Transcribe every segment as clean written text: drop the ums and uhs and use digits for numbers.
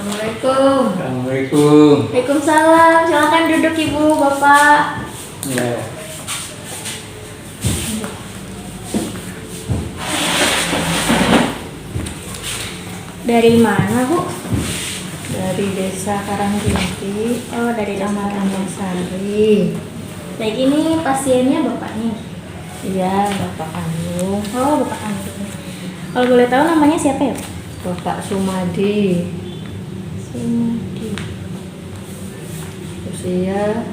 Assalamualaikum. Assalamualaikum. Waalaikumsalam. Silakan duduk Ibu, Bapak. Ya. Dari mana, Bu? Dari Desa Karangginti, Oh, dari Kecamatan Kecamatan. Sari. Baik, ini pasiennya Bapaknya. Iya, Bapak kandung, Oh, Bapak kandung. Kalau boleh tahu namanya siapa ya, Bu? Bapak Sumadi, Sumadi. usia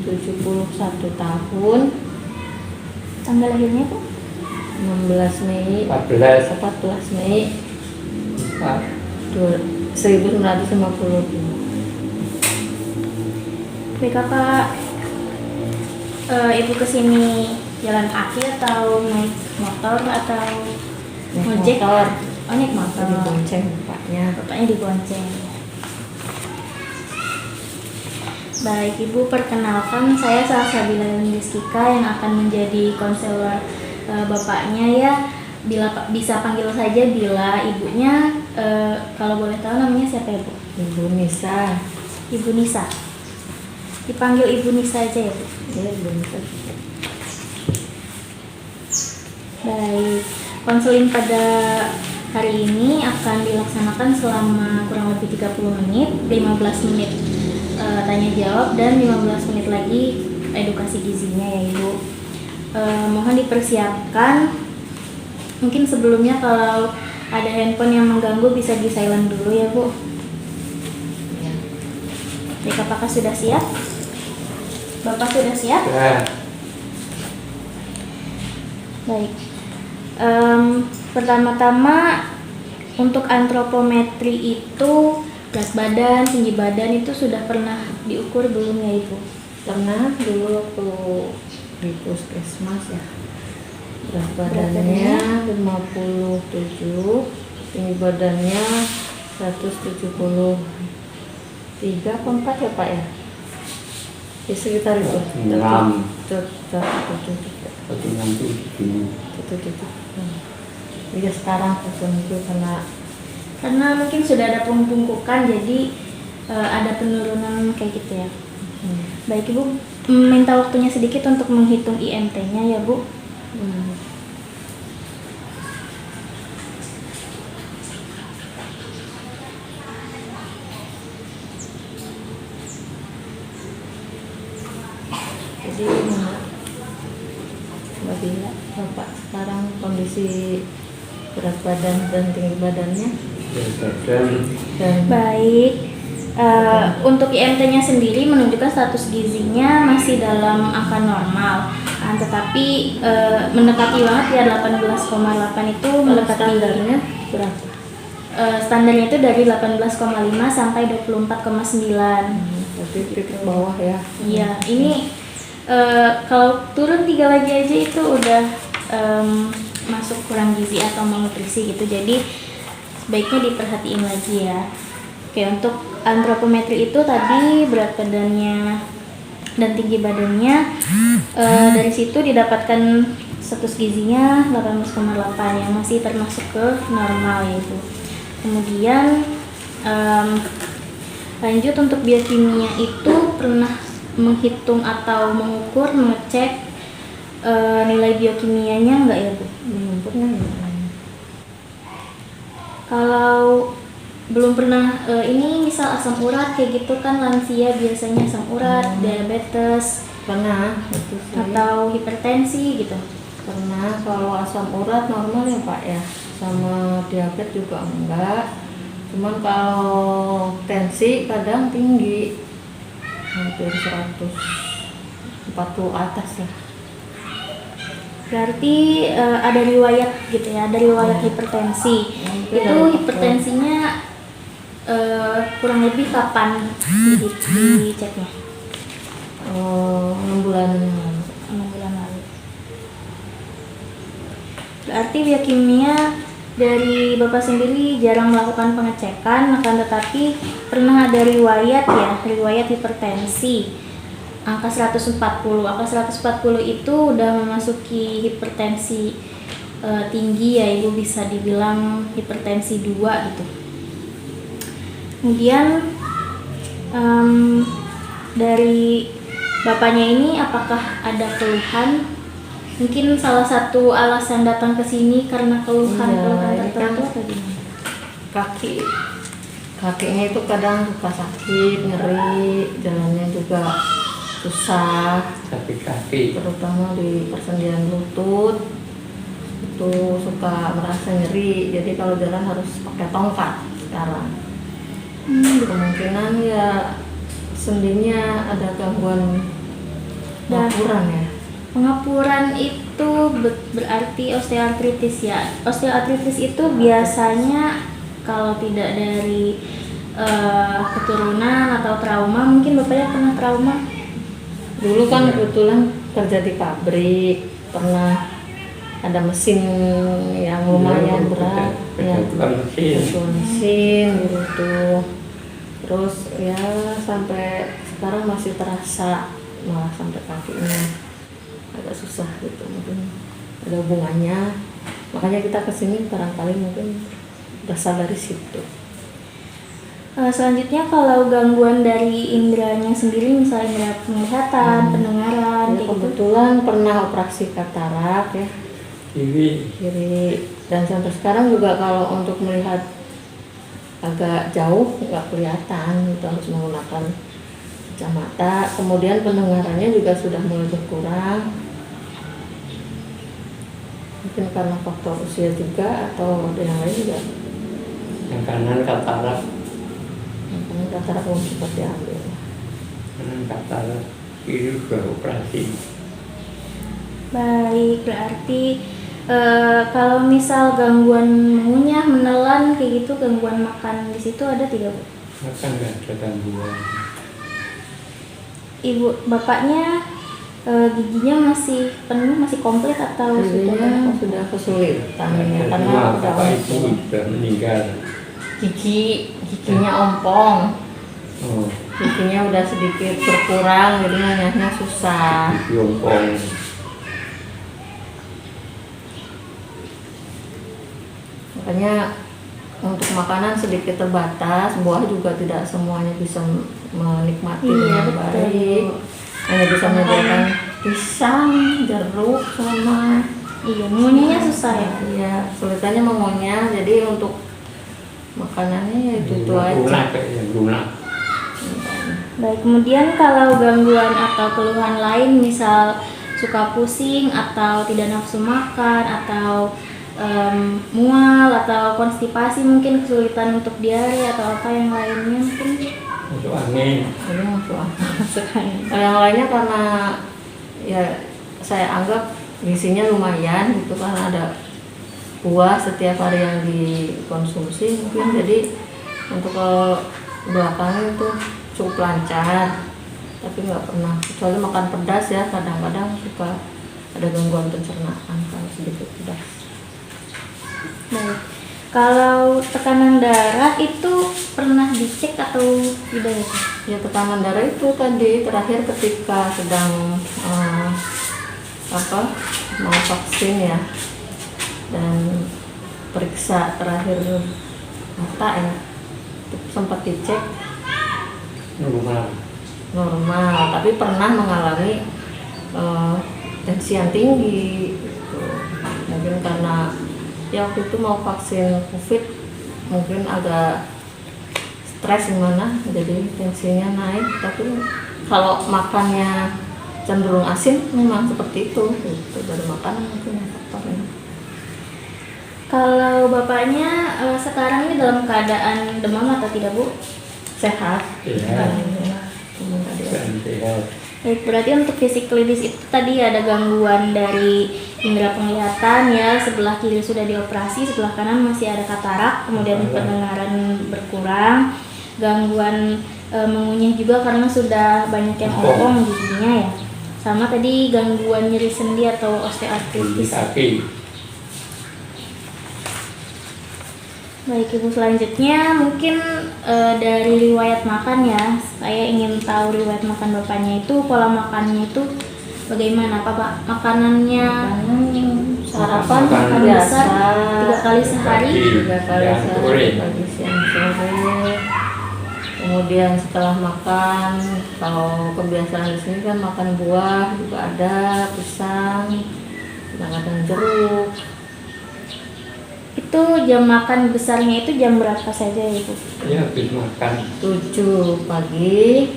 71 tahun, Tanggal lahirnya, Bu? 16 Mei, 14. 14 Mei Pak. 1950. Baik, Kakak. Ibu kesini jalan kaki atau naik motor atau ngojek? Motor, Oh, naik motor. dibonceng bapaknya. Bapaknya dibonceng. Baik, Ibu, perkenalkan saya Salsabila Rizkika yang akan menjadi konselor Bapaknya ya. Bisa panggil saja Bila. Ibunya kalau boleh tahu namanya siapa ya, Bu? Ibu Nisa, Ibu Nisa. Dipanggil Ibu Nisa aja ya, Bu. dia belum Baik, konseling pada hari ini akan dilaksanakan selama kurang lebih 30 menit, 15 menit tanya jawab dan 15 menit lagi edukasi gizinya ya, Ibu. Mohon dipersiapkan. Mungkin sebelumnya kalau ada handphone yang mengganggu bisa di silent dulu ya, Bu. Baik, apakah sudah siap? Bapak sudah siap? Ya. Baik. Pertama-tama untuk antropometri itu berat badan, tinggi badan itu sudah pernah diukur belum ya, Ibu? pernah dulu waktu di puskesmas ya. Berat badannya? badannya 57, tinggi badannya 173 apa 4 ya Pak ya? Di sekitar itu. 6. Itu nanti begini. Iya sekarang itu Karena mungkin sudah ada pembungkukan, jadi ada penurunan kayak gitu ya. Baik, Ibu, minta waktunya sedikit untuk menghitung IMT-nya ya, Bu. Jadi menurut Mbak Bila, Bapak sekarang kondisi berat badan dan tinggi badannya Dan dan Baik, untuk IMT-nya sendiri menunjukkan status gizinya masih dalam angka normal, tetapi mendekati banget ya 18,8 itu mendekati standarnya berapa? Standarnya itu dari 18,5 sampai 24,9. Berarti titik bawah ya. Iya, ini kalau turun 3 lagi aja itu udah masuk kurang gizi atau malnutrisi gitu. Jadi sebaiknya diperhatiin lagi ya. Oke, untuk antropometri itu tadi berat badannya dan tinggi badannya, dari situ didapatkan status gizinya 18,8 yang masih termasuk ke normal yaitu. Kemudian lanjut untuk biokimia itu pernah menghitung atau mengukur, mengecek nilai biokimianya enggak ya, Bu? Belum pernah ya. Kalau belum pernah, ini misal asam urat kayak gitu kan lansia biasanya asam urat, diabetes, Pernah itu sih. atau hipertensi gitu. Pernah kalau asam urat normal ya Pak ya. Sama diabetes juga enggak. Cuman kalau tensi kadang tinggi. Hampir 140 atas lah. Berarti ada riwayat gitu ya, ada riwayat hipertensi. Itu hipertensinya kurang lebih kapan diceknya? 6 bulan yang lalu. 6 bulan lalu. Berarti biokimia dari Bapak sendiri jarang melakukan pengecekan, akan tetapi pernah ada riwayat ya, riwayat hipertensi. Angka 140 itu udah memasuki hipertensi tinggi ya, Ibu, bisa dibilang hipertensi 2 gitu. Kemudian dari bapaknya ini apakah ada keluhan? Mungkin salah satu alasan datang ke sini karena keluhan-keluhan Iya, ini kan tertentu atau gimana? kakinya itu kadang suka sakit, nyeri, jalannya juga susah, Sakit kaki. terutama di persendian lutut itu suka merasa nyeri, jadi kalau jalan harus pakai tongkat sekarang. Kemungkinan ya sendinya ada gangguan pengapuran ya. Pengapuran itu berarti osteoartritis ya. Osteoartritis itu biasanya kalau tidak dari keturunan atau trauma, mungkin bapaknya pernah trauma. Dulu kan kebetulan kerja di pabrik, pernah ada mesin yang lumayan berat, ya Mesin. mesin gitu tuh. Terus ya sampai sekarang masih terasa, malah sampai kakinya agak susah gitu, mungkin ada hubungannya. Makanya kita kesini barangkali mungkin berasal dari situ. Selanjutnya kalau gangguan dari indranya sendiri, misalnya indera penglihatan, pendengaran, Ya, kayak gitu. kebetulan pernah operasi katarak ya, kiri, dan sampai sekarang juga kalau untuk melihat agak jauh nggak kelihatan, itu harus menggunakan kacamata. Kemudian pendengarannya juga sudah mulai berkurang, mungkin karena faktor usia juga atau ada yang lain juga. Yang kanan katarak. Karena katarak belum sempat diambil. Kanan katarak. Kiri sudah operasi. Baik, berarti kalau misal gangguan mengunyah, menelan kayak gitu, gangguan makan di situ ada tidak, Bu? Makan nggak ada gangguan. Ibu, bapaknya giginya masih penuh, masih komplit atau Giginya sudah kesulitan ya, karena Cuma udah bapak ibu ompong. sudah meninggal. Giginya ompong, Oh, giginya udah sedikit berkurang, jadi ngunyahnya susah. di Hongkong. Makanya untuk makanan sedikit terbatas, buah juga tidak semuanya bisa menikmati Iya, dengan betul. baik. Hanya bisa menyediakan pisang, jeruk, sama Iya, mengunyahnya susah ya. ya sulitannya mengunyah. Jadi untuk makanannya ya itu aja. Lunak kayaknya, lunak. Baik, kemudian kalau gangguan atau keluhan lain, misal suka pusing atau tidak nafsu makan atau mual atau konstipasi, mungkin kesulitan untuk diare atau apa yang lainnya mungkin. Masuk angin. Ini masuk angin. Yang lainnya karena ya saya anggap gizinya lumayan gitu, karena ada buah setiap hari yang dikonsumsi, mungkin jadi untuk belakangnya itu cukup lancar, tapi nggak pernah kecuali makan pedas ya, kadang-kadang suka ada gangguan pencernaan kalau sedikit pedas. Baik, kalau tekanan darah itu pernah dicek atau tidak ya, Pak? Ya tekanan darah itu tadi terakhir ketika sedang mau vaksin ya, dan periksa terakhir mata ya, itu sempat dicek normal, tapi pernah mengalami tensi yang tinggi gitu. Mungkin karena ya waktu itu mau vaksin COVID, mungkin agak stres gimana, jadi tensinya naik. Tapi kalau makannya cenderung asin memang seperti itu gitu, dari makanan mungkin faktornya. Kalau bapaknya sekarang ini dalam keadaan demam atau tidak, Bu? Sehat. Sehat. Cuma tadi ya. Sehat. Baik, berarti untuk fisik klinis itu tadi ada gangguan dari indera penglihatan ya, sebelah kiri sudah dioperasi, sebelah kanan masih ada katarak, kemudian pendengaran berkurang, gangguan mengunyah juga karena sudah banyak yang ompong giginya ya, sama tadi gangguan nyeri sendi atau Di osteoartritis. kaki. Baik, Ibu, selanjutnya mungkin dari riwayat makan ya. Saya ingin tahu riwayat makan bapaknya itu, pola makannya itu bagaimana, Pak? Makanannya Sarapan makan biasa, besar 3 kali sehari. 3 kali Siang, sehari, sore. pagi siang sore. kemudian setelah makan, kalau kebiasaan di sini kan makan buah juga ada, pisang, kadang-kadang jeruk. Itu jam makan besarnya itu jam berapa saja Ibu? Ya habis makan 7 pagi,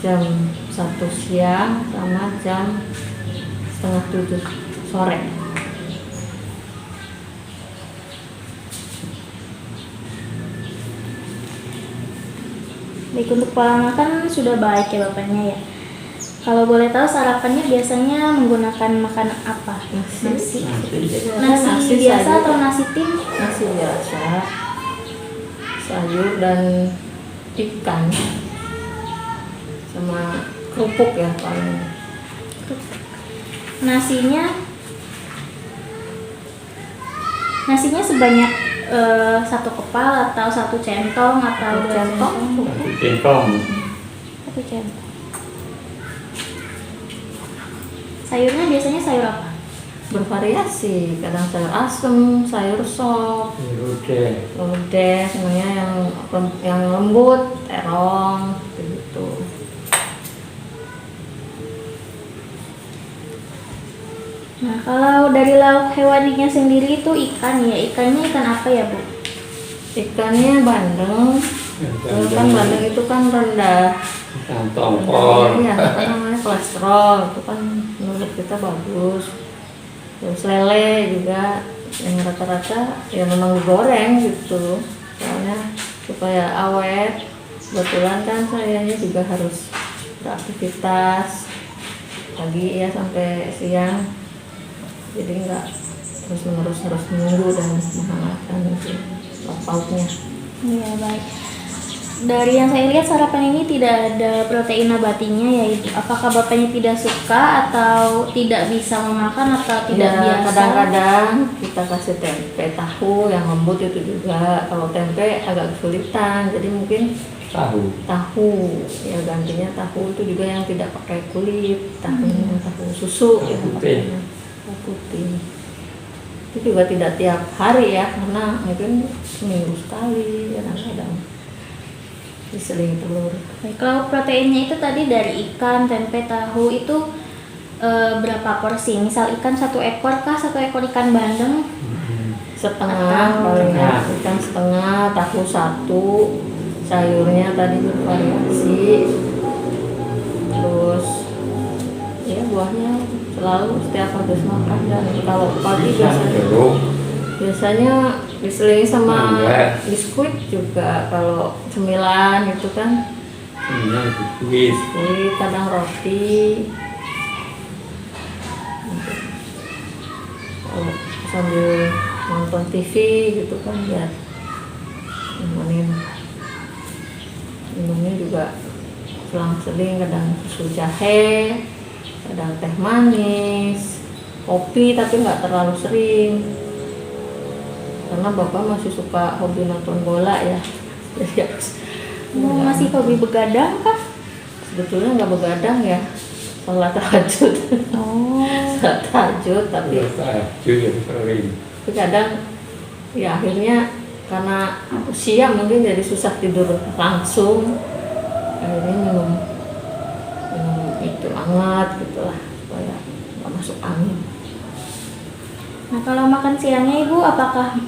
jam 1 siang, sama jam setengah 7 sore. Baik, untuk pola makan sudah baik ya Bapaknya ya. Kalau boleh tahu sarapannya biasanya menggunakan makanan apa? Nasi. Nasi biasa sayur. atau nasi tim? Nasi biasa, sayur dan ikan, sama kerupuk ya paling. Nasinya sebanyak satu kepal atau satu centong atau dua centong? satu centong. Satu centong. Sayurnya biasanya sayur apa? Bervariasi, kadang sayur asem, sayur sop, Lodeh. lodeh, semuanya yang lembut, terong, gitu. Nah, kalau dari lauk hewaninya sendiri itu ikan ya. Ikannya ikan apa ya, Bu? Ikannya bandeng, kan bandeng itu kan rendah. Ikan tongkol. Iya, apa namanya, kolesterol, itu kan menurut kita bagus. Terus lele juga yang rata-rata ya memang digoreng gitu, soalnya supaya awet. Kebetulan kan sayanya juga harus beraktivitas pagi ya sampai siang, jadi nggak terus menerus harus menunggu dan menghangatkan itu lauknya. Iya, baik. Dari yang saya lihat sarapan ini tidak ada protein nabatinya ya Ibu. Apakah Bapaknya tidak suka atau tidak bisa memakan atau tidak Ya, biasa? kadang-kadang kita kasih tempe tahu yang lembut itu juga. Kalau tempe agak kesulitan, jadi mungkin tahu ya, gantinya tahu itu juga yang tidak pakai kulit, tahunya tahu susu ya, Tahu putih. tahu putih. Itu juga tidak tiap hari ya, karena mungkin seminggu sekali kadang-kadang diseling telur. Baik, kalau proteinnya itu tadi dari ikan, tempe, tahu itu berapa porsi? Misal ikan 1 ekor kah? 1 ekor ikan bandeng? Setengah Atau- paling ya, ikan setengah, tahu 1, sayurnya tadi bervariasi, terus ya buahnya selalu setiap habis makan. Dan kalau pagi biasanya diselingi sama Mangga. biskuit juga. Kalau cemilan itu kan biskuit. biskuit, kadang roti. Kalau sambil nonton TV gitu kan ya, minumnya juga selang-seling, kadang susu jahe, kadang teh manis, kopi, tapi nggak terlalu sering karena Bapak masih suka hobi nonton bola ya. Jadi Masih hobi begadang kah? sebetulnya nggak begadang ya, sholat tahajud. Oh. Sholat tahajud, tapi sering. kadang ya akhirnya karena usia mungkin jadi susah tidur langsung, akhirnya minum itu hangat gitulah supaya nggak masuk angin. Nah, kalau makan siangnya Ibu apakah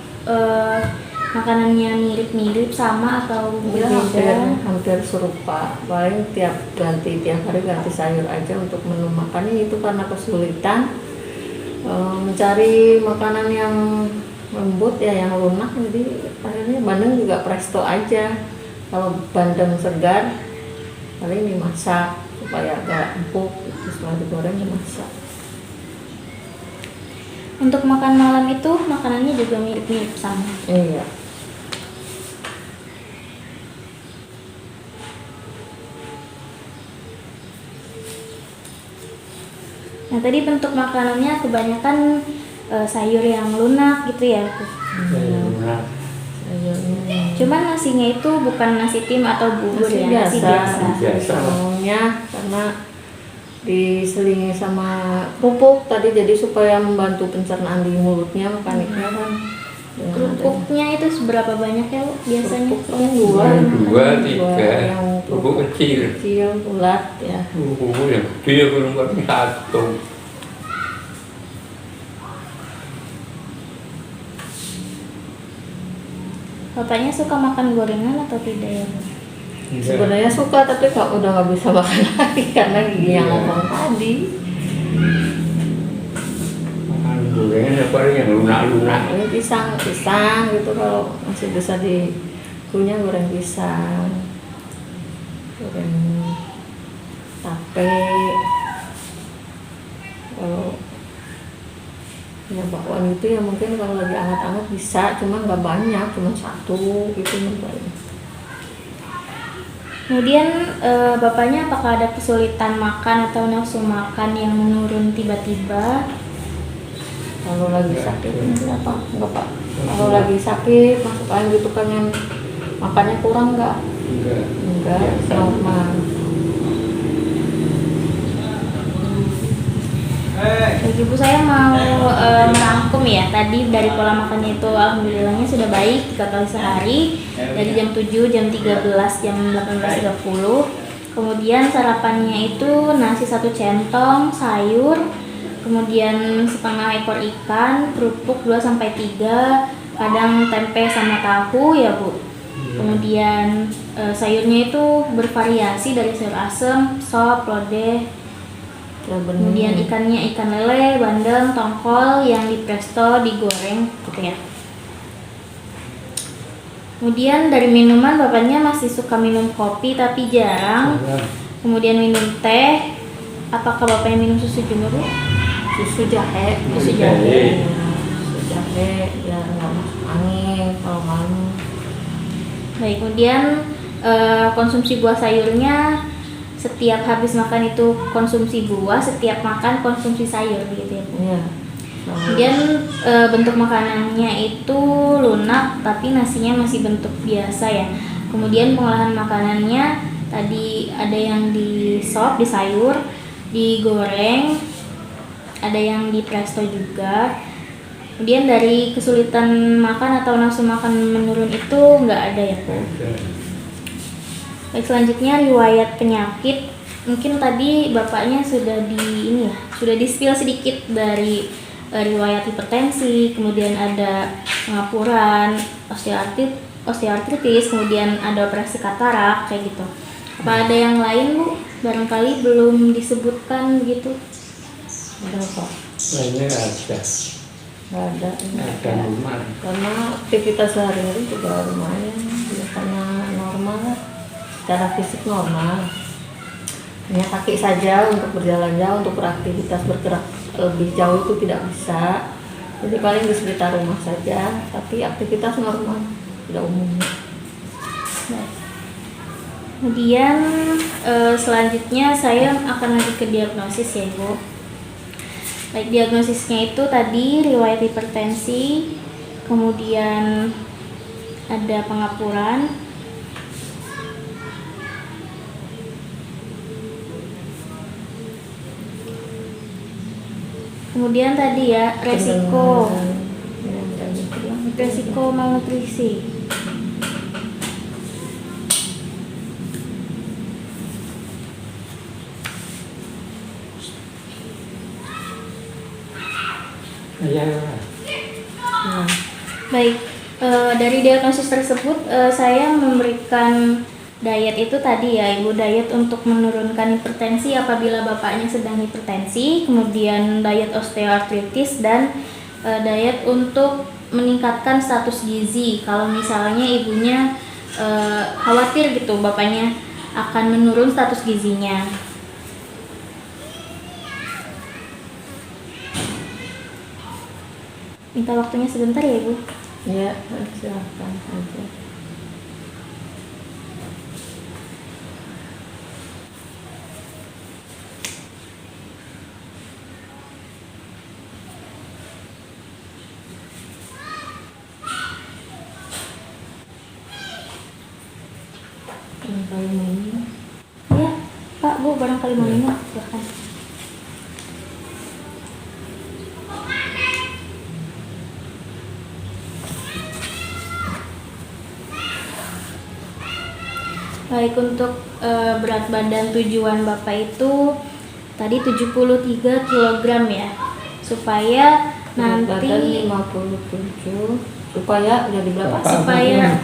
makanannya mirip-mirip sama atau Ya, berbeda? hampir serupa, paling tiap hari ganti sayur aja untuk menu makannya. Itu karena kesulitan mencari makanan yang lembut ya, yang lunak, jadi akhirnya bandeng juga presto aja. Kalau bandeng segar paling dimasak supaya agak empuk, terus setelah digoreng dimasak. Untuk makan malam itu makanannya juga mirip-mirip sama. Iya. Nah, tadi bentuk makanannya kebanyakan sayur yang lunak gitu ya, Bu. Sayurnya Cuman nasinya itu bukan nasi tim atau bubur nasi ya, nasi biasa. Biasa. Umumnya karena diselingi sama kerupuk tadi, jadi supaya membantu pencernaan di mulutnya, makanya kan Kerupuknya itu seberapa banyak ya Bu biasanya? Dua, Dua, tiga. yang Kerupuk kecil. kecil bulat ya. Kerupuk yang gede belum satu. Bapaknya suka makan gorengan atau tidak ya Bu? Sebenarnya suka tapi kok udah nggak bisa makan lagi karena gigi yang Iya. ngomong tadi. Makan gorengan apa yang lunak-lunak. Ini pisang gitu kalau masih bisa dikunyah goreng pisang, goreng tape. Kalau ya bakwan itu ya mungkin kalau lagi anget-anget bisa, cuma nggak banyak, cuma satu gitu misalnya. Kemudian bapaknya apakah ada kesulitan makan atau nafsu makan yang menurun tiba-tiba? Kalau lagi sakit apa? Enggak Pak. Kalau lagi sakit masuk angin gitu pengen makannya kurang nggak? Enggak, Biasa. normal. Baik Ibu, saya mau merangkum ya. Tadi dari pola makannya itu alhamdulillahnya sudah baik 3 kali sehari dari jam 7, jam 13, jam 18.30. Kemudian sarapannya itu nasi 1 centong, sayur, kemudian setengah ekor ikan, kerupuk 2-3, kadang tempe sama tahu ya Bu. Kemudian sayurnya itu bervariasi dari sayur asem, sop, lodeh. Ya bener. Kemudian ikannya ikan lele, bandeng, tongkol yang dipresto, digoreng gitu ya. Kemudian dari minuman bapaknya masih suka minum kopi tapi jarang. Kemudian minum teh. Apakah bapaknya minum susu juga Bu? Susu jahe. Susu jahe. Susu jahe biar nggak masuk angin kalau malam. Baik, kemudian konsumsi buah sayurnya setiap habis makan itu konsumsi buah, setiap makan konsumsi sayur begitu ya Bu. Iya. Kemudian bentuk makanannya itu lunak tapi nasinya masih bentuk biasa ya. Kemudian pengolahan makanannya tadi ada yang di sop, di sayur, digoreng, ada yang di presto juga. Kemudian dari kesulitan makan atau nafsu makan menurun itu nggak ada ya Bu. Baik, selanjutnya riwayat penyakit. Mungkin tadi bapaknya sudah sudah di-spill sedikit dari riwayat hipertensi, kemudian ada pengapuran, osteoartritis, kemudian ada operasi katarak kayak gitu. Apa ada yang lain Bu? Barangkali belum disebutkan gitu. Berapa? Lainnya ada. Nggak ada. Ada rumah. Karena aktivitas sehari-hari juga lumayan, biasanya normal, secara fisik normal. Hanya kaki saja untuk berjalan jauh, untuk beraktivitas bergerak lebih jauh itu tidak bisa. Jadi paling di sekitar rumah saja, tapi aktivitas normal, tidak umumnya. Baik. Kemudian selanjutnya saya akan lanjut ke diagnosis ya Bu. Baik, diagnosisnya itu tadi riwayat hipertensi, kemudian ada pengapuran, kemudian tadi ya resiko malnutrisi. Ya. Nah, Baik, dari diagnosis tersebut saya memberikan diet itu tadi ya Ibu, diet untuk menurunkan hipertensi apabila bapaknya sedang hipertensi, kemudian diet osteoartritis dan diet untuk meningkatkan status gizi kalau misalnya ibunya khawatir gitu bapaknya akan menurun status gizinya. Minta waktunya sebentar ya Ibu. ya silakan aja. Barangkali ini. Ya, Pak, Bu, barangkali mau minum, silahkan. Baik, untuk berat badan tujuan Bapak itu tadi 73 kg ya. Supaya Berat badan nanti 57 supaya jadi berapa? Bapak. supaya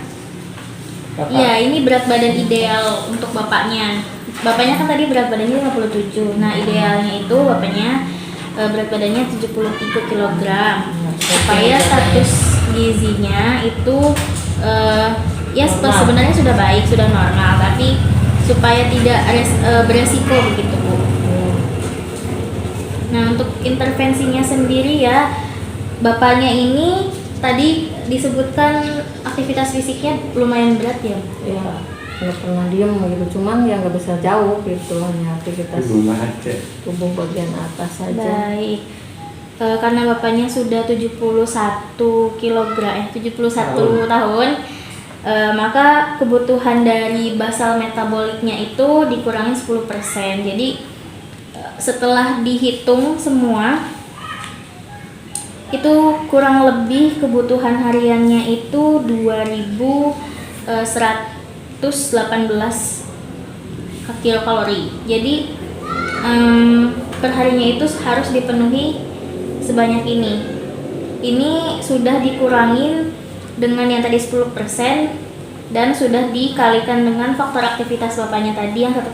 Bapak. ya ini berat badan ideal untuk bapaknya. Bapaknya kan tadi berat badannya 57. Nah, idealnya itu bapaknya berat badannya 73 kg. Supaya status gizinya itu ya Normal. sebenarnya sudah baik, sudah normal, tapi supaya tidak beresiko begitu, Bu. Nah, untuk intervensinya sendiri ya, bapaknya ini tadi disebutkan aktivitas fisiknya lumayan berat ya, Bu? Ya, nggak pernah diem gitu, cuman ya nggak bisa jauh gitu, hanya Di aktivitas rumah aja. tubuh bagian atas saja. Baik. Karena bapaknya sudah 71 kg, 71 tahun, maka kebutuhan dari basal metaboliknya itu dikurangin 10%. Jadi setelah dihitung semua, itu kurang lebih kebutuhan hariannya itu 2118 kilokalori. Jadi perharinya itu harus dipenuhi sebanyak ini. Ini sudah dikurangin dengan yang tadi 10% dan sudah dikalikan dengan faktor aktivitas bapaknya tadi yang 1,8.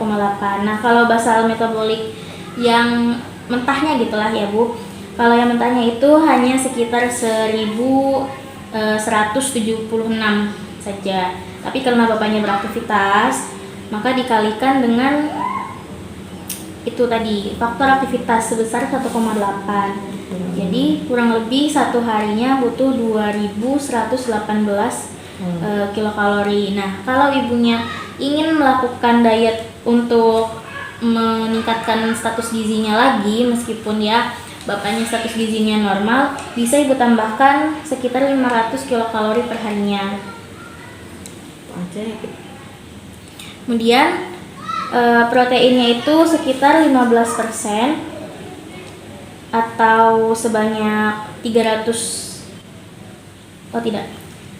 Nah, kalau basal metabolik yang mentahnya gitulah ya, Bu. Kalau yang mentahnya itu hanya sekitar 1176 saja. Tapi karena bapaknya beraktivitas, maka dikalikan dengan itu tadi faktor aktivitas sebesar 1,8. Jadi kurang lebih satu harinya butuh 2118 kilokalori. Nah, kalau ibunya ingin melakukan diet untuk meningkatkan status gizinya lagi, meskipun ya bapaknya status gizinya normal, bisa ibu tambahkan sekitar 500 kilokalori per harinya. Aja ya. Kemudian proteinnya itu sekitar 15% atau sebanyak 300. Oh tidak.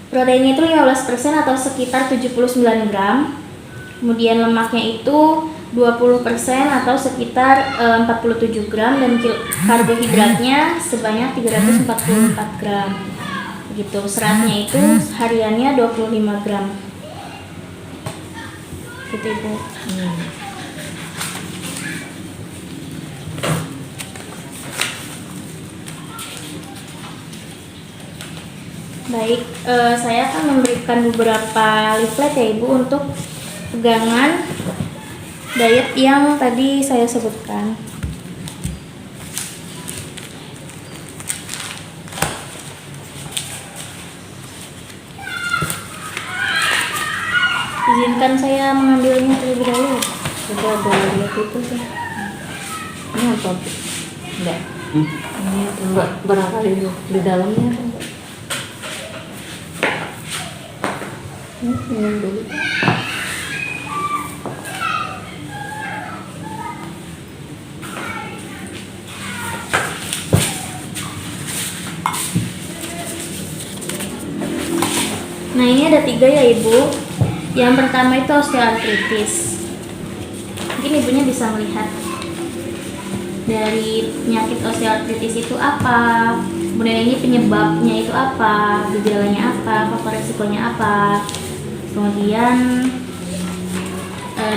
Proteinnya itu 15% atau sekitar 79 gram. Kemudian lemaknya itu 20% atau sekitar 47 gram dan karbohidratnya sebanyak 344 gram. Begitu. Seratnya itu hariannya 25 gram. Gitu, Ibu. Baik, saya akan memberikan beberapa leaflet ya Ibu untuk pegangan diet yang tadi saya sebutkan. Izinkan saya mengambilnya terlebih dahulu. Coba ada lihat itu sih. Ini apa? Enggak. Ini enggak barangkali di dalamnya. Minum dulu. Nah, ini ada 3 ya Ibu. Yang pertama itu osteoartritis. Mungkin ibunya bisa melihat dari penyakit osteoartritis itu apa, kemudian ini penyebabnya itu apa, gejalanya apa, faktor resikonya apa. Kemudian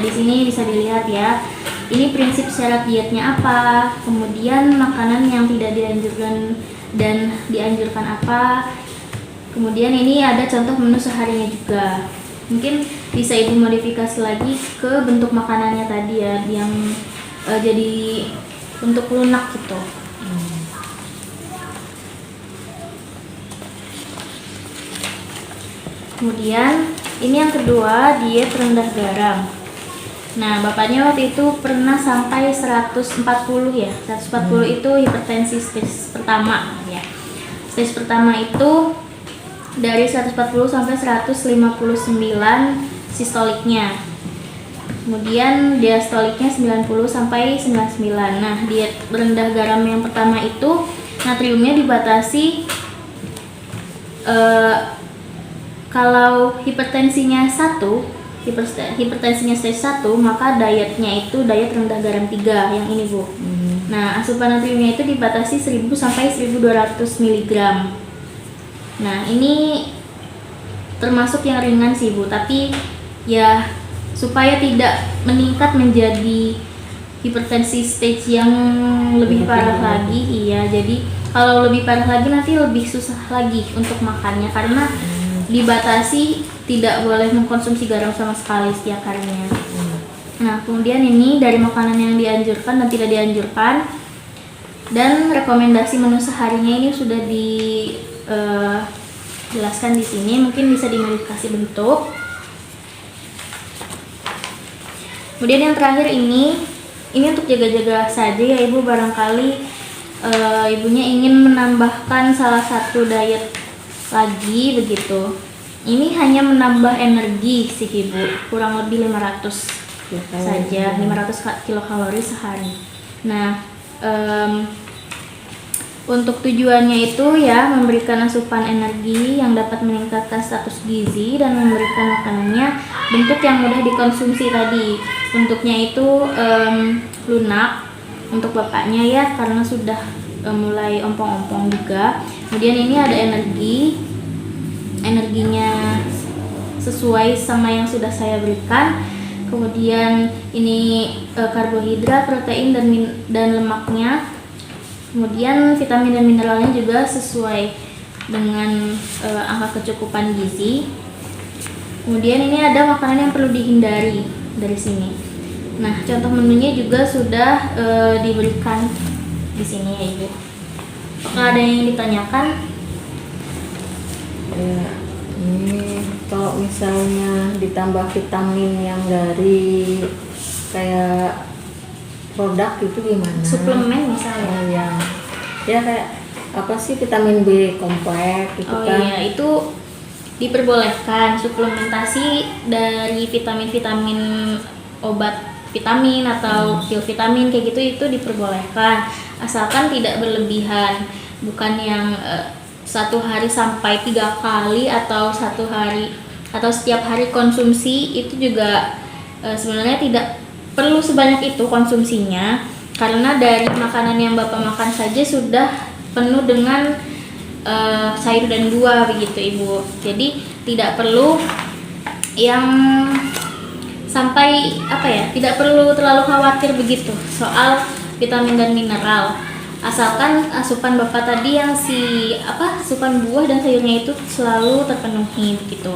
di sini bisa dilihat ya, ini prinsip syarat dietnya apa, kemudian makanan yang tidak dianjurkan dan dianjurkan apa. Kemudian ini ada contoh menu seharinya juga. Mungkin bisa ibu modifikasi lagi ke bentuk makanannya tadi ya, yang jadi bentuk lunak gitu. Kemudian ini yang kedua, diet rendah garam. Nah, bapaknya waktu itu pernah sampai 140 ya. 140 itu hipertensi stage pertama ya. Stage pertama itu dari 140 sampai 159 sistoliknya. Kemudian diastoliknya 90 sampai 99. Nah, diet rendah garam yang pertama itu natriumnya dibatasi kalau hipertensinya 1 hipertensinya stage 1, maka dietnya itu diet rendah garam 3 yang ini Bu. Nah, asupan natriumnya itu dibatasi 1000 sampai 1200 mg. Nah, ini termasuk yang ringan sih Bu, tapi ya supaya tidak meningkat menjadi hipertensi stage yang lebih parah lagi. Iya, jadi kalau lebih parah lagi nanti lebih susah lagi untuk makannya karena dibatasi tidak boleh mengkonsumsi garam sama sekali setiap harinya. Nah, kemudian ini dari makanan yang dianjurkan dan tidak dianjurkan, dan rekomendasi menu seharinya ini sudah dijelaskan di sini. Mungkin bisa dimodifikasi bentuk. Kemudian yang terakhir ini untuk jaga-jaga saja ya Ibu, barangkali ibunya ingin menambahkan salah satu diet lagi begitu. Ini hanya menambah energi sih Ibu, kurang lebih 500 saja, 500 kilokalori sehari. Nah, untuk tujuannya itu ya memberikan asupan energi yang dapat meningkatkan status gizi dan memberikan makanannya bentuk yang mudah dikonsumsi tadi. Bentuknya itu lunak untuk bapaknya ya, karena sudah mulai ompong-ompong juga. Kemudian ini ada energinya sesuai sama yang sudah saya berikan. Kemudian ini karbohidrat, protein dan lemaknya. Kemudian vitamin dan mineralnya juga sesuai dengan angka kecukupan gizi. Kemudian ini ada makanan yang perlu dihindari dari sini. Nah, contoh menunya juga sudah diberikan di sini ya Ibu. Apakah ada yang ditanyakan? Ya, ini kalau misalnya ditambah vitamin yang dari kayak produk itu gimana? Suplemen misalnya. Ya kayak apa sih, vitamin B kompleks gitu kan? Oh iya, itu diperbolehkan suplementasi dari vitamin-vitamin obat vitamin atau pil vitamin kayak gitu, itu diperbolehkan asalkan tidak berlebihan, bukan yang 1 hari sampai 3 kali atau 1 hari atau setiap hari konsumsi. Itu juga sebenarnya tidak perlu sebanyak itu konsumsinya, karena dari makanan yang Bapak makan saja sudah penuh dengan sayur dan buah begitu Ibu. Jadi tidak perlu yang sampai tidak perlu terlalu khawatir begitu soal vitamin dan mineral. Asalkan asupan Bapak tadi yang asupan buah dan sayurnya itu selalu terpenuhi begitu.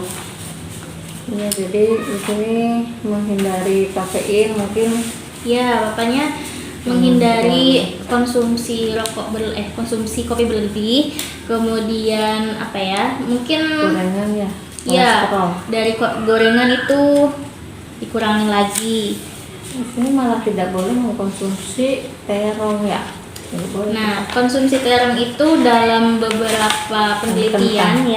Ya, jadi di sini menghindari kafein mungkin. Ya, Bapaknya menghindari konsumsi konsumsi kopi berlebih, kemudian mungkin Gorengan ya. ya Kolesterol. dari gorengan itu dikurangi lagi. Di sini malah tidak boleh mengkonsumsi terong ya. Tidak boleh. Nah, konsumsi terong itu dalam beberapa penelitian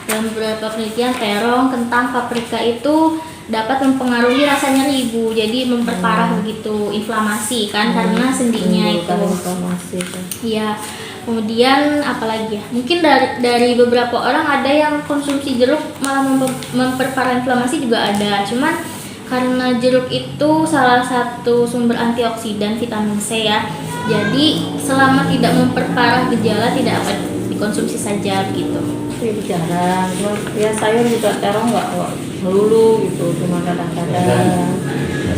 dalam beberapa penelitian terong, kentang, paprika itu dapat mempengaruhi rasa nyeri Ibu. Jadi memperparah begitu inflamasi kan, karena sendinya itu. Inflamasi kan. Iya. Kemudian apalagi ya? Mungkin dari beberapa orang ada yang konsumsi jeruk malah memperparah inflamasi juga ada. Cuman karena jeruk itu salah satu sumber antioksidan vitamin C ya. Jadi selama tidak memperparah gejala tidak apa dikonsumsi saja gitu. Itu jarang. Ya sayur juga terong nggak melulu gitu, cuma kadang-kadang.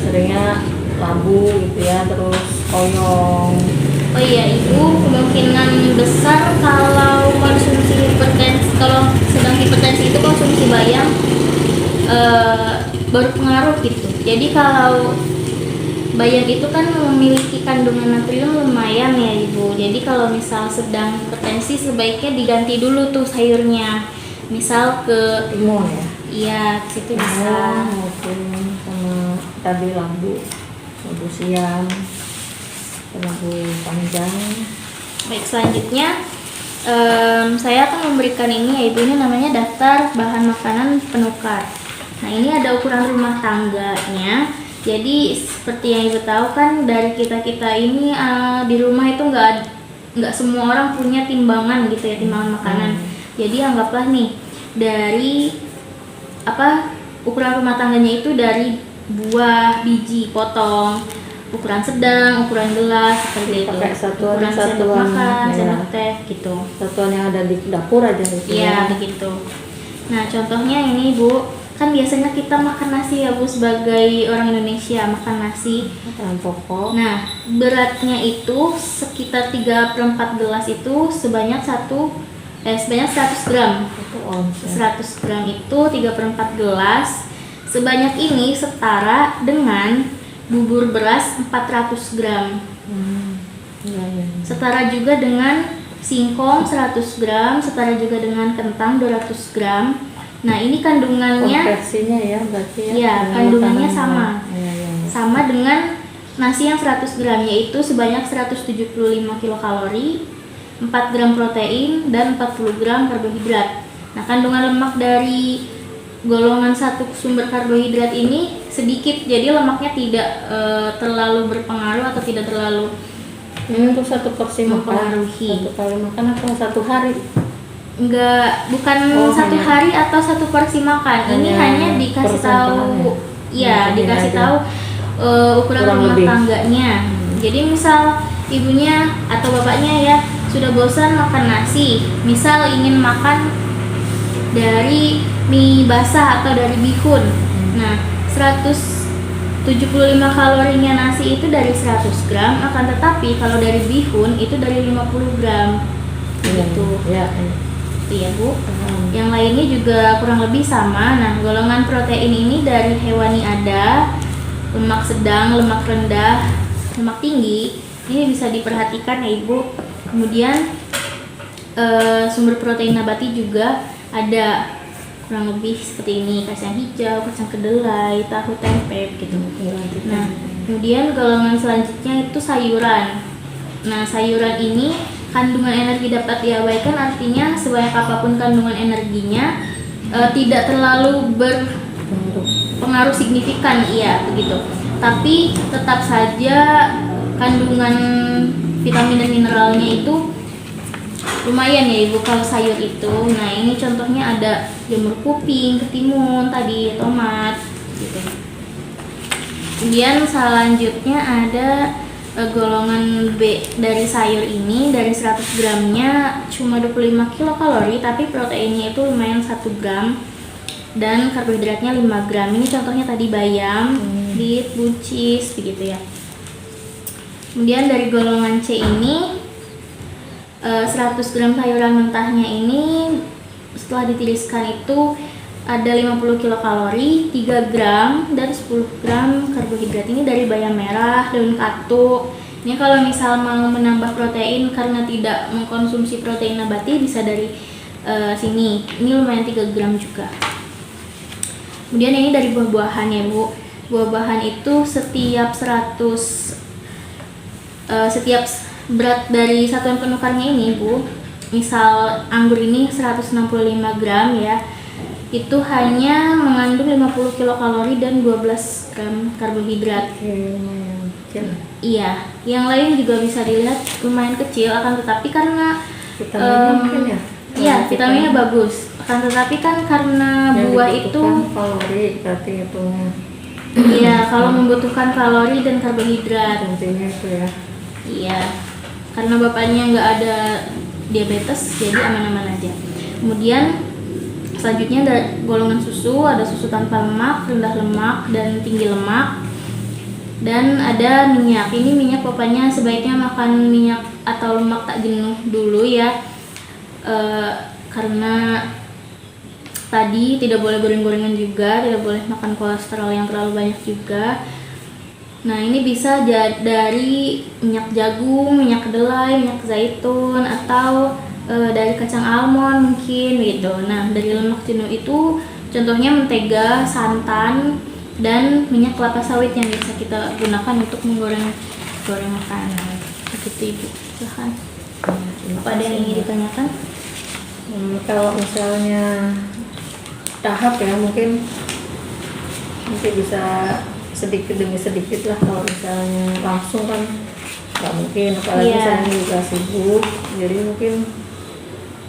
Seringnya labu gitu ya, terus oyong. Oh iya Ibu, kemungkinan besar kalau konsumsi hipertensi, kalau sedang hipertensi itu konsumsi bayam berpengaruh gitu. Jadi kalau bayam itu kan memiliki kandungan natrium lumayan ya Ibu. Jadi kalau misal sedang hipertensi sebaiknya diganti dulu tuh sayurnya. Misal ke Timun ya. Iya, ke situ bisa. Mungkin sama tadi labu siam, labu panjang. Baik, selanjutnya saya akan memberikan ini ya Ibu, ini namanya daftar bahan makanan penukar. Nah, ini ada ukuran rumah tangganya. Jadi seperti yang Ibu tahu kan, dari kita ini di rumah itu nggak semua orang punya timbangan gitu ya, timbangan makanan. Jadi anggaplah nih dari ukuran rumah tangganya itu dari buah, biji, potong, ukuran sedang, ukuran gelas seperti itu. Pakai satuan ukuran sendok makan, ya. sendok teh gitu. Satuan yang ada di dapur aja gitu. Iya begitu. Nah contohnya ini Bu, kan biasanya kita makan nasi ya Bu, sebagai orang Indonesia makan nasi. Makanan pokok. Nah beratnya itu sekitar 3/4 gelas itu sebanyak 100 gram. 1 ons. 100 gram itu 3/4 gelas. Sebanyak ini setara dengan bubur beras 400 gram. Iya, iya. Setara juga dengan singkong 100 gram, setara juga dengan kentang 200 gram. Nah, ini kandungannya Konversinya ya berarti ya. Iya, dengan kandungannya makanan. sama. Iya, iya, iya. Sama dengan nasi yang 100 gram, yaitu sebanyak 175 kilokalori, 4 gram protein, dan 40 gram karbohidrat. Nah, kandungan lemak dari golongan satu sumber karbohidrat ini sedikit, jadi lemaknya tidak terlalu berpengaruh atau tidak terlalu Ini untuk satu porsi makan. mempengaruhi. Satu kali makan atau satu hari? Bukan Oh, satu hanya- hari atau satu porsi makan. Ini hanya dikasih tahu, ya Masukin dikasih aja. tahu ukuran Kurang rumah lebih. tangganya. Jadi misal ibunya atau bapaknya ya sudah bosan makan nasi, misal ingin makan dari mie basah atau dari bihun. Nah, 175 kalorinya nasi itu dari 100 gram, akan tetapi kalau dari bihun itu dari 50 gram. Gitu. Iya, iya. Gitu ya, Bu. Yang lainnya juga kurang lebih sama. Nah, golongan protein ini dari hewani ada, lemak sedang, lemak rendah, lemak tinggi. Ini bisa diperhatikan ya, Ibu. Kemudian sumber protein nabati juga ada, kurang lebih seperti ini: kacang hijau, kacang kedelai, tahu, tempe gitu. Nah, kemudian golongan selanjutnya itu sayuran. Nah, sayuran ini kandungan energi dapat diabaikan, artinya sebanyak apapun kandungan energinya tidak terlalu berpengaruh signifikan, iya begitu. Tapi tetap saja kandungan vitamin dan mineralnya itu lumayan ya Ibu kalau sayur itu. Nah, ini contohnya ada jamur kuping, ketimun, tadi tomat gitu. Kemudian selanjutnya ada golongan B dari sayur ini, dari 100 gramnya cuma 25 kilokalori, tapi proteinnya itu lumayan 1 gram dan karbohidratnya 5 gram. Ini contohnya tadi bayam, beet, buncis begitu ya. Kemudian dari golongan C ini 100 gram sayuran mentahnya ini setelah ditiriskan itu ada 50 kilokalori, 3 gram dan 10 gram karbohidrat. Ini dari bayam merah, daun katuk. Ini kalau misal mau menambah protein karena tidak mengkonsumsi protein nabati bisa dari sini. Ini lumayan 3 gram juga. Kemudian ini dari buah-buahan ya Bu. Buah-buahan itu setiap berat dari satuan penukarnya ini Bu, misal anggur ini 165 gram ya, itu hanya mengandung 50 kilokalori dan 12 gram karbohidrat. Lumayan kecil. Iya, yang lain juga bisa dilihat lumayan kecil, akan tetapi karena Vitaminnya mungkin ya? iya, vitaminnya bagus. Akan tetapi kan karena Yang buah dibutuhkan itu kalori berarti hitungnya. iya, kalau membutuhkan kalori dan karbohidrat. Intinya itu ya. Iya, karena bapaknya nggak ada diabetes, jadi aman-aman aja. Kemudian selanjutnya ada golongan susu, ada susu tanpa lemak, rendah lemak, dan tinggi lemak. Dan ada minyak. Ini minyak bapaknya sebaiknya makan minyak atau lemak tak jenuh dulu ya, karena tadi tidak boleh goreng-gorengan juga, tidak boleh makan kolesterol yang terlalu banyak juga. Nah, ini bisa dari minyak jagung, minyak kedelai, minyak zaitun, atau dari kacang almond mungkin gitu. Nah, dari lemak jenuh itu contohnya mentega, santan, dan minyak kelapa sawit yang bisa kita gunakan untuk menggoreng makanan. Begitu Ibu. Silahkan. Apa ada yang ingin ditanyakan? Kalau misalnya tahap ya mungkin bisa sedikit demi sedikit lah. Kalau misalnya langsung kan nggak mungkin, apalagi Iya. saya juga sibuk, jadi mungkin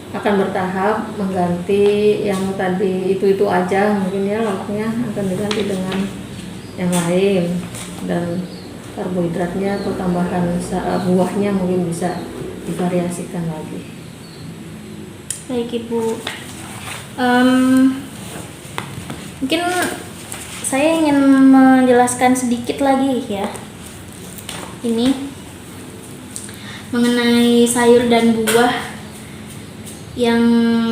akan bertahap mengganti yang tadi itu aja, mungkin ya lemaknya akan diganti dengan yang lain, dan karbohidratnya atau tambahan buahnya mungkin bisa divariasikan lagi. Baik Ibu. Mungkin saya ingin menjelaskan sedikit lagi ya. Ini mengenai sayur dan buah yang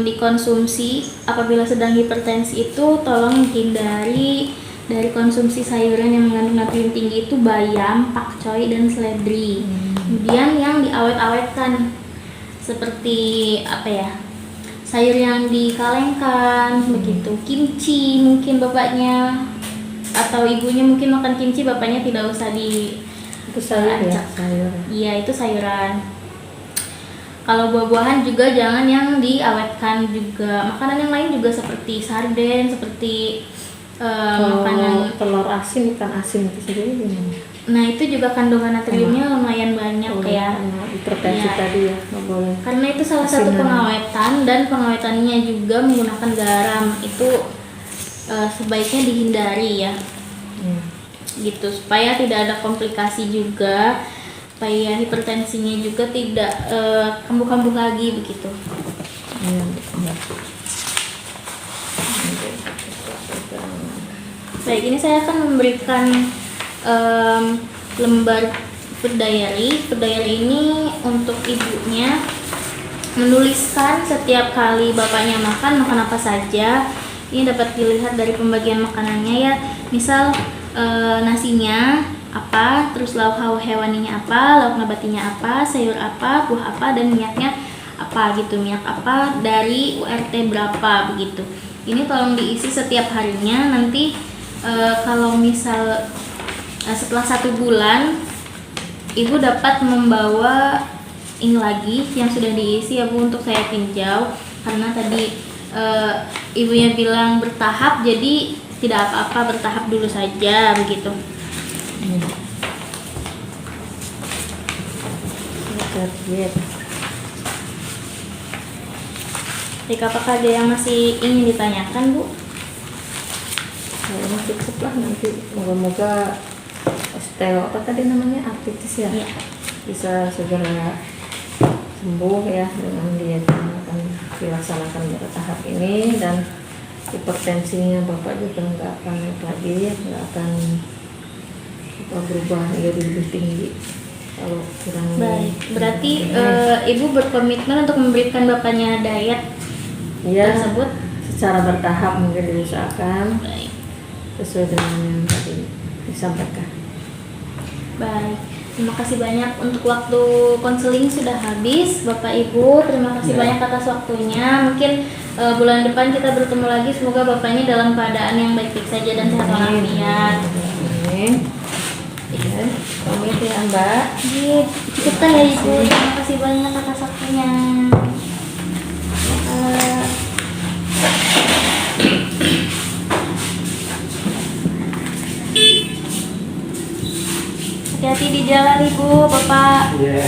dikonsumsi apabila sedang hipertensi itu, tolong hindari dari konsumsi sayuran yang mengandung natrium tinggi itu bayam, pakcoy, dan seledri. Kemudian yang diawet-awetkan seperti apa ya? Sayur yang dikalengkan, begitu. Kimchi mungkin bapaknya atau ibunya mungkin makan kimchi, bapaknya tidak usah di Itu sayur ya, sayur. Iya, itu sayuran. Kalau buah-buahan juga jangan yang diawetkan juga. Makanan yang lain juga seperti sarden, seperti makanan. Telur asin, ikan asin itu sendiri gimana? Nah, itu juga kandungan natriumnya lumayan banyak ya. Karena hipertensi Iya. tadi ya, nggak boleh. Karena itu salah satu Asinan. pengawetan, dan pengawetannya juga menggunakan garam. Itu sebaiknya dihindari ya. Gitu, supaya tidak ada komplikasi juga, supaya hipertensinya juga tidak kambuh-kambuh lagi begitu. Iya. Baik, ini saya akan memberikan lembar food diary. Food diary ini untuk ibunya menuliskan setiap kali bapaknya makan apa saja. Ini dapat dilihat dari pembagian makanannya ya. Misal nasinya apa, terus lauk hewaninya apa, lauk nabatinya apa, sayur apa, buah apa, dan minyaknya apa gitu, minyak apa, dari URT berapa begitu. Ini tolong diisi setiap harinya. Nanti kalau misal setelah 1 bulan ibu dapat membawa ini lagi yang sudah diisi ya Bu, untuk saya tinjau, karena tadi ibunya bilang bertahap, jadi tidak apa-apa, bertahap dulu saja begitu. Jadi apakah ada yang masih ingin ditanyakan Bu? Kayaknya cukup lah, nanti moga-moga osteo apa tadi namanya, artritis ya, Iya. bisa segera sembuh ya dengan diet yang akan dilaksanakan bertahap ini, dan hipertensinya bapak juga nggak akan naik lagi, nggak akan berubah jadi lebih tinggi kalau kurang. Baik, berarti ibu berkomitmen untuk memberikan bapaknya diet ya, tersebut secara bertahap mungkin diusahakan. Baik. Sesuai dengan yang tadi disampaikan. Baik, terima kasih banyak. Untuk waktu konseling sudah habis, Bapak Ibu. Terima kasih banyak atas waktunya. Mungkin bulan depan kita bertemu lagi. Semoga Bapaknya dalam keadaan yang baik-baik saja dan sehat walafiat. Amin. Ya, pamit ya Mbak. Kita ya Ibu. Terima kasih banyak atas waktunya. Hati-hati di jalan Ibu, Bapak. Iya.